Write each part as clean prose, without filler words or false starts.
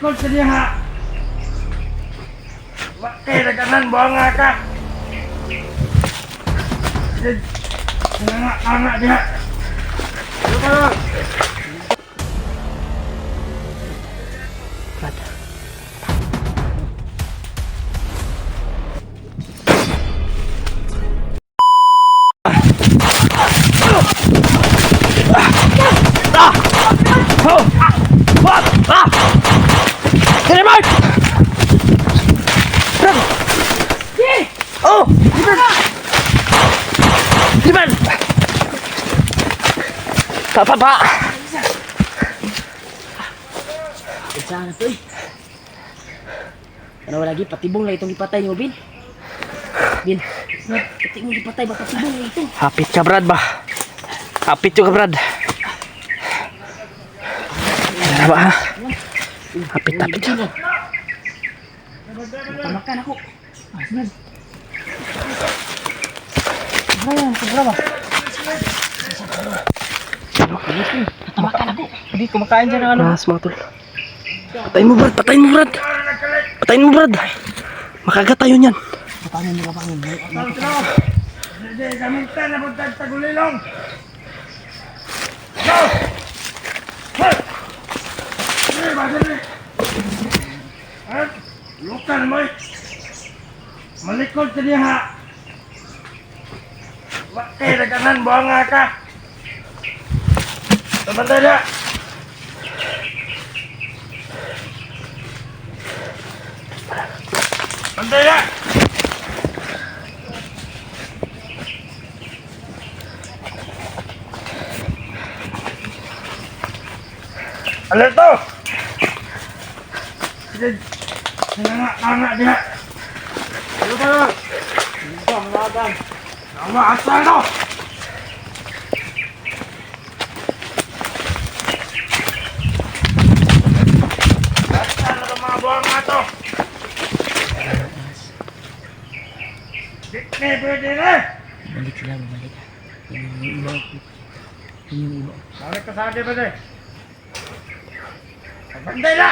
Malikod sa diha. Bakit nagkanan buang nga ka? Anak diha. Lupa. Oh! Liban! Pa! Isa na to eh. Ano lagi, patibong lang itong ipatay mo, Bin. Bin, pati mo ipatay ba, patibong lang ito. Hapit ka, Brad ba? Hapit ka, Brad. Ano ba, ha? Hapit. Tamakan ako. Aslan. Sobra ba? Tamakan ako. Hindi, kumakain dyan ang ano. Mas mga tol. Patayin mo, Brad. Makagat tayo niyan. Papanin mo. Hindi, kamintan na punta sa Tagulilong. Go! Hey! Hey, bagay. At, lukan mo eh. Malikod sa diha. Bakit nagkanan buang nga ka? Tabantay na. Bantay na. Alerto! Nangangak diha. Ano ba? Ito, malagan. Nama asal to! Asal na mga buwang nga to! Di pwede na! Balik sila, balik. Yung iba. Balik ka sa akin ba de? Banday na!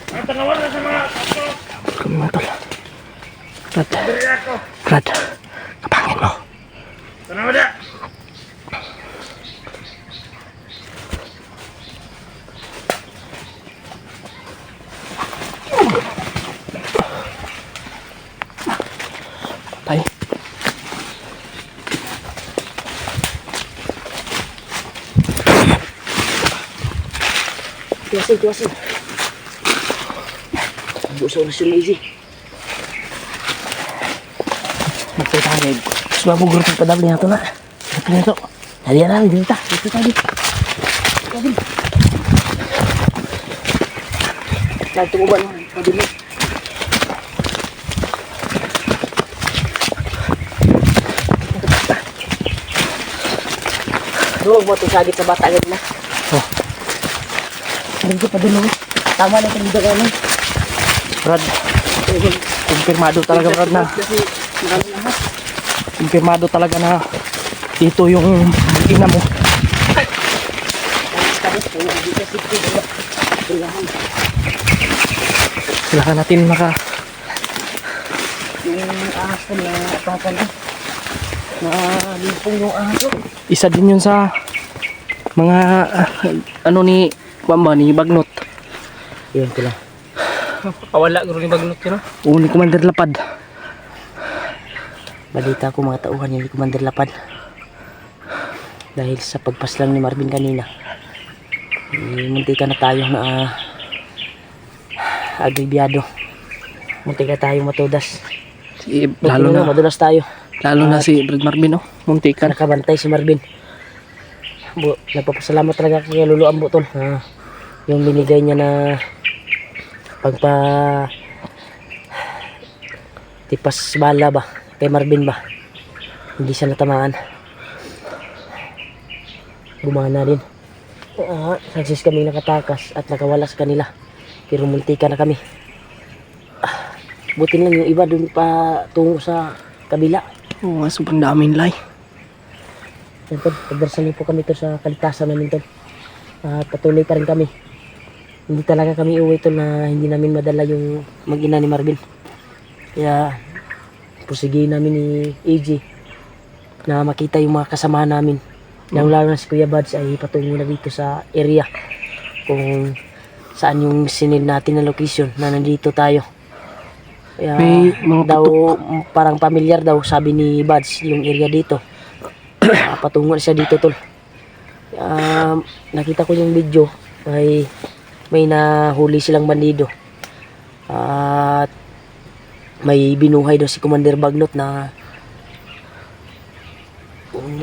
Ang tangawan na sa mga kapo! Kami mga tol. Beri ako! Brad, kapangin mo. Tanawa na! Patay. Tuwasin. Buso na sila easy. Magpay tayo. Gusto ba mo grupo padabli na ito na? Ito na ito. Halian na, dito tayo. Lahat tumuban mo. Pabili. Huwag mo ito sagit sa bata agad na. Oh, Ano ko padulong? Tama na itong bidagan mo. Brad. Kumpirmado talaga, Brad, na. Kasi marami na ha. Kumpirmado talaga na dito yung ina mo. Tapos po, hindi ka sipin. Bulahan. Kailangan natin Yung ahas ko na atakan na. Limpong yung ahas ko. isa din yun sa mga ano ni Kwamba ni Bagnot. Yun ko lang. Pawala guro ni Bagnot yun. Uni Commander Lapad. Balita ko mga tauhan yung Commander Lapad. Dahil sa pagpaslang ni Marvin kanina. Muntika na tayo na agribyado. Muntika tayo matudas. Lalo na madulas tayo. Lalo na si Brad Marvin, no? Muntikan. Nakabantay si Marvin. Nagpapasalamat talaga kay Lolo Ambo tol. Yung binigay niya na pagpa tipas bala ba kay Marvin ba. Hindi siya natamaan. Gumana din. Success kami nakatakas at nakawala sa kanila. Pero muntika na kami. Buti lang yung iba dun pa tungo sa kabila. Oo nga, sobrang daming lay. Yan tol, pagdarasal po kami tol sa kaligtasan namin tol. At patuloy pa rin kami. Hindi talaga kami uwi tol na hindi namin madala yung mag-ina ni Marvin. Kaya pusigihin namin ni AJ na makita yung mga kasamahan namin. Lalo lalo na si Kuya Buds ay patungo na dito sa area kung saan yung sinil natin na location na nandito tayo. Kaya May mga daw parang familiar daw sabi ni Buds yung area dito. Patungo na siya dito tol. Nakita ko yung video ay may nahuli silang bandido. At may binuhay daw si Commander Bagnot na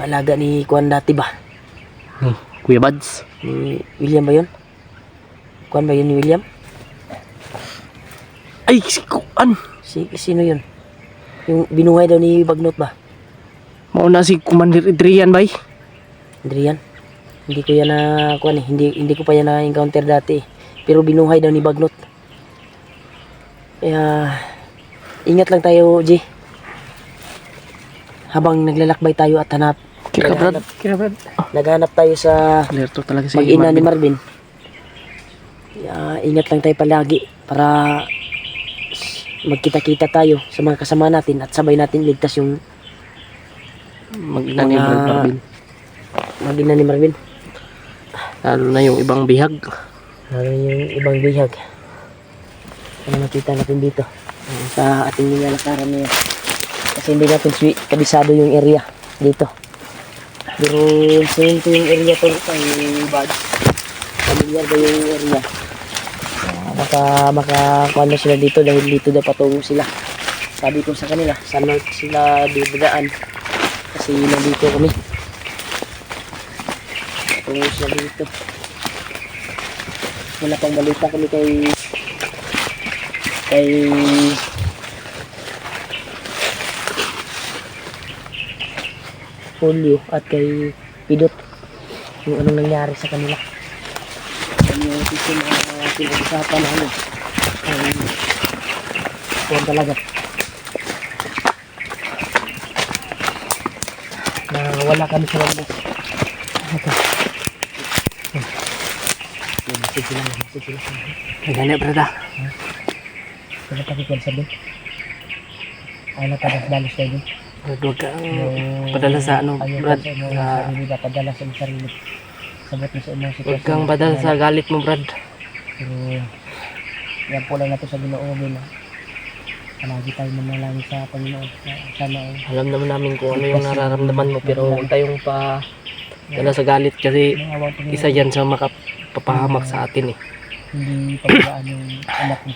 alaga ni Kuan dati ba? Kuya Buds. Ni William ba yun? Kuan ba yun ni William? Ay, si Kuan. Sino yun? Yung binuhay daw ni Bagnot ba? Mauna si Commander Adrian bay. Adrian? Hindi ko yan na kuan eh. Hindi ko pa yan na encounter dati eh. Pero binuhay daw ni Bagnot. Kaya ingat lang tayo, G. Habang naglalakbay tayo at Kira Brad. naghanap tayo sa Alerto talaga si mag-ina ni Marvin. Kaya ingat lang tayo palagi para magkita-kita tayo sa mga kasama natin at sabay natin ligtas yung Mag-ina ni Marvin. mag-ina ni Marvin. Lalo na yung ibang bihag. Lalo yung ibang bihag. Ano makita natin dito sa ating nilalakaran niya. Kasi hindi natin kabisado yung area dito. Pero same to yung area to kay Bad. Familiar ba yung area? Baka kuha na sila dito dahil dito daw patungo sila. Sabi ko sa kanila, sa north sila bibidaan. Kasi nandito kami. Patungo sila dito. Wala pang balita kami kay Julio at kay Pidot yung anong nangyari sa kanila. Ano yung pinag-usapan na ano ay kuwan talaga na wala kami sa labas. Masig sila. Gani brada. Kaya pakikwan sa doon. Ay nakadas-dalos kayo doon. Huwag kang padala sa ano, Brad. Sarili ba padala sa iyong sarili. Sabot mo sa imong sitwasyon. Huwag kang padala sa galit mo, Brad. Pero yan po lang natin sa Ginoo na palagi tayo manalangin sa Panginoon. Sana Alam naman namin kung ano yung nararamdaman mo, pero huwag tayong pa dala sa galit kasi isa yan sa makapapahamak sa atin eh. hindi pabayaan yung anak mo.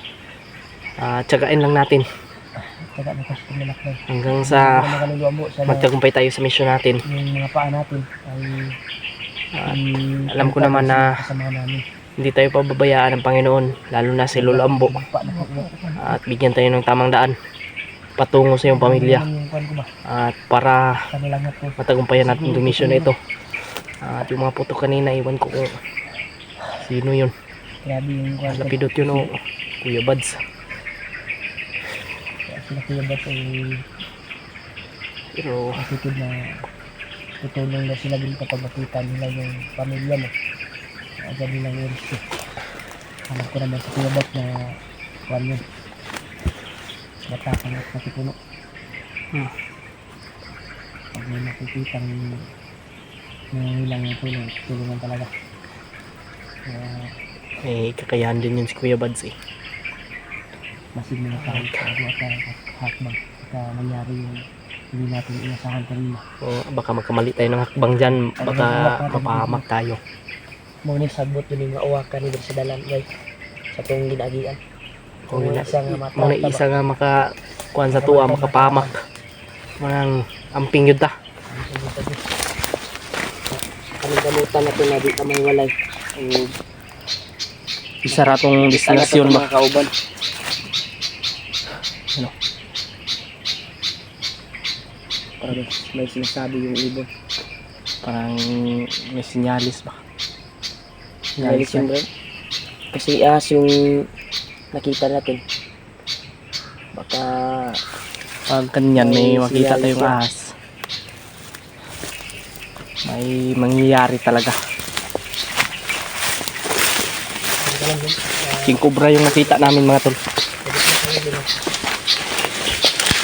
Tsagain lang natin Taga na kasi anak mo. hanggang sa Nakaluluwa mo sa magtagumpay tayo sa mission natin. yung mga paa natin ay Alam ko naman na kasama namin. hindi tayo pababayaan ng Panginoon, lalo na si Lolo Ambo, at bigyan tayo ng tamang daan patungo sa iyong pamilya at para matagumpayan natin yung mission na ito. At yung mga puto kanina, iwan ko kung sino yun. Grabe yung Lapidot yun o Kuya Buds. sila Kuya Buds ay Pero positive na tutulong na sila din kapag makita nila yung pamilya mo. Agad nilang i-risk. Alam ko naman sa Kuya Buds na kwan yun. Batakan at nakipuno. Pag may nakikita nilang yung tulungan talaga. may kakayahan din yun si Kuya Buds eh. Masin mo na tayo sa hakbang at nangyari yung hindi natin inasahan kanina. O baka magkamali tayo ng hakbang dyan, baka mapahamak tayo. Muna sagbot yun yung maawakan ni sa dalan guys sa itong ginagian. Kung Kung isa nga makakuhan sa tuwa, makapahamak. Manang amping yun ta. Kaming gamutan na ito na di kamay walay. Isa ratong destinasyon ba? Kauban. Ano? Parang may sinasabi yung ibon. Parang may sinyalis ba? Sinyalis yun bro. Kasi yung nakita natin. Baka Pag kanyan may makita sinyalis tayong yan. ahas. may mangyayari talaga. King Cobra yung nakita namin mga tol.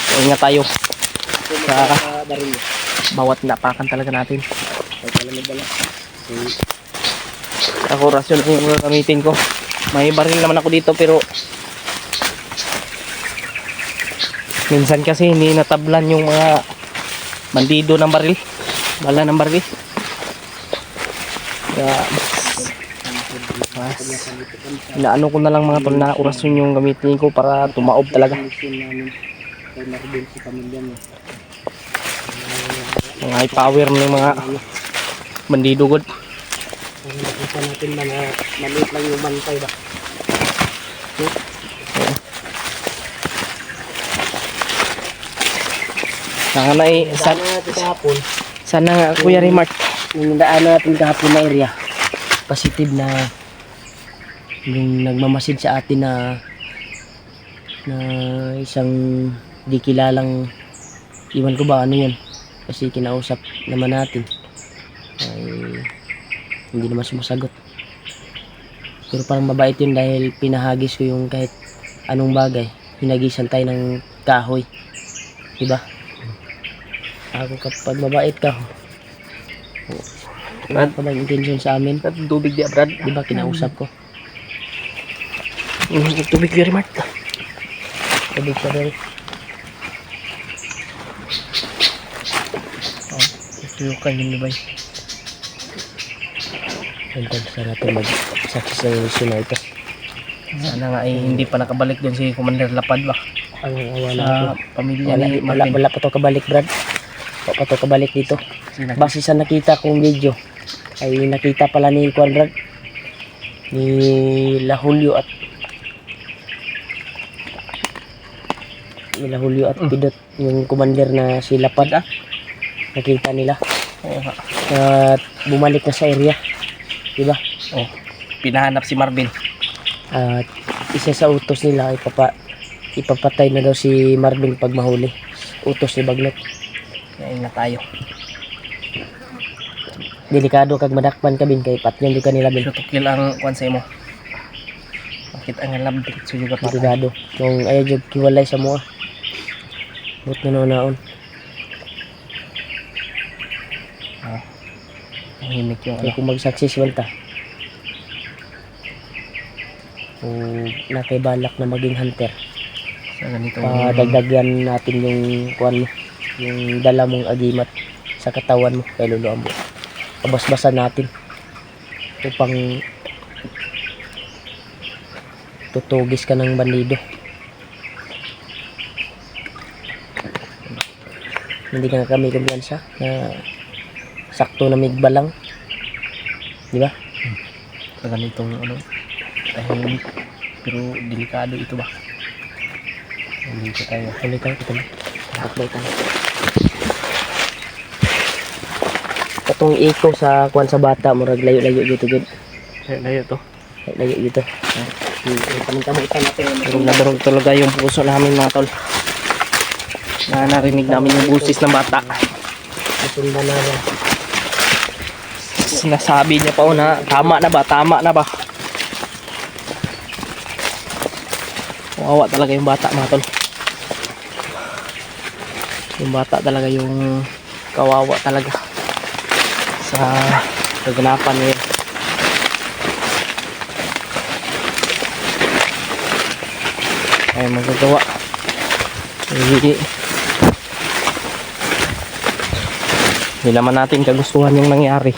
So, ingat tayo sa bawat napakan talaga natin. Ako rasyon yung gagamitin ko. May baril naman ako dito pero minsan kasi hindi natablan yung mga bandido ng baril. Bala ng baril. Kaya inaano ko na lang mga tol na orasyon yung gamitin ko para tumaob talaga. Mga high power ng mga bandido god. Nakita natin ba na maliit lang yung bantay ba? Sana nga Kuya Remark. Yung daan natin kahapon na area, positive na yung nagmamasid sa atin na isang di kilalang, iwan ko ba ano yun, kasi kinausap naman natin ay hindi naman sumasagot, pero parang mabait yun dahil pinahagis ko yung kahit anong bagay, hinagisan tayo ng kahoy, diba? Ako kapag mabait ka, wala pa bang intention sa amin? Tubig di Brad. Diba kinausap ko? Tubig Kuya Remark. Tubig sa rin. Ito kayo ni bay. Hintay sa natin mag-success ng mission na ito. Sana nga ay hindi pa nakabalik doon si Commander Lapad ba. Ang awa na Sa ako. pamilya ni Wala Marvin. pa to kabalik, Brad. Wala pa to kabalik dito. Base sa nakita kong video, ay nakita pala ni Brad, ni La Julio at Pidot, yung commander na si Lapad, nakita nila. Oo nga. At bumalik na sa area, diba? Oh, pinahanap si Marvin. At isa sa utos nila, ipapatay na daw si Marvin pag mahuli. Utos ni Baglot. Kaya na tayo. Delikado kag madakpan ka bin kay patyan di kanila bin. So to kill ang kwan sa imo. Bakit ang labit so juga pa. Delikado. Kung ayaw jud kiwalay sa mua. But naon. Himik yung Kay ano. kung mag-success ta. Kung nakay balak na maging hunter, Sa ganito. padagdagan natin yung kwan mo, yung dala mong agimat sa katawan mo kay luluan mo. Pabasbasan natin upang tutugis ka ng bandido. Hindi ka kami kumpiyansa na sakto na migba lang, di ba? Sa ganitong ano. Tahimik. Pero delikado ito ba? Hindi ko tayo. Tuloy tayo, takbay tayo. Katong iko sa kuan sa bata, murag layo-layo dito gud. Layo to. Layo dito. Kami natin. Durog na durog talaga yung puso namin mga tol. Na narinig namin yung busis ng bata. Masundan na yan. Sinasabi niya pa na tama na ba? Kawawa talaga yung bata mga tol. Yung bata talaga yung kawawa talaga sa kaganapan niya. Ay magagawa. Hindi naman natin kagustuhan yung nangyari.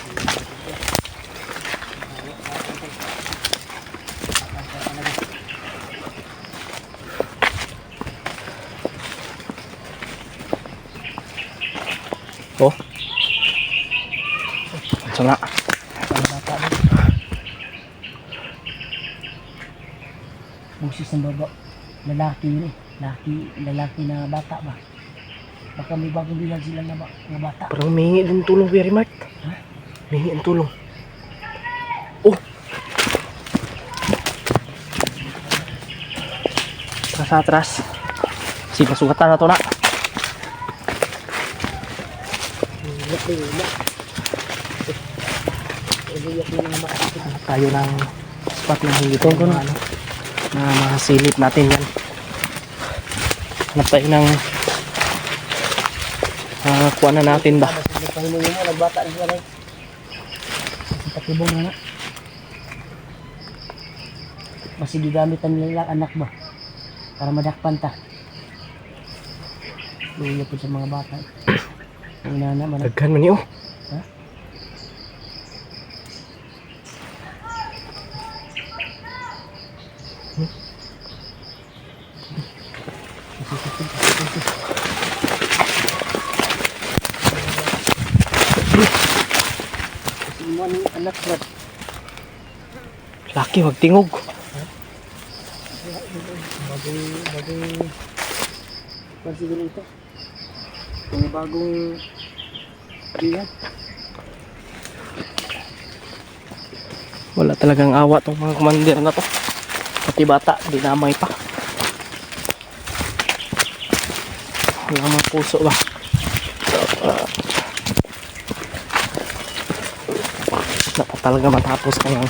Oh. Ito nga. Busis ng baba. Lalaki yun eh. Lalaki na bata ba? Baka may bagong bilang sila na bata. Parang humingi din tulong Kuya Remark. Humingi ang tulong. Oh. Atras. Sipasugatan na to na. Hanap tayo ng spot na hindi tayo ano, na masilip natin yan. Hanap tayo ng kuha na natin ba. Nagpahinuyo mo, nagbata na sila. Patibong na. Basi gigamitan nila anak ba? Para madakpan ta. Luya po sa mga bata. Ang inana man. Daghan man yun. Ha? Kasi mo ang anak ba? Laki, wag tingog. Bagong siguro ito. Mga bagong diyan. Wala talagang awa tong mga commander na to. Pati bata, dinamay pa. Wala mga puso ba? Dapat talaga matapos kayang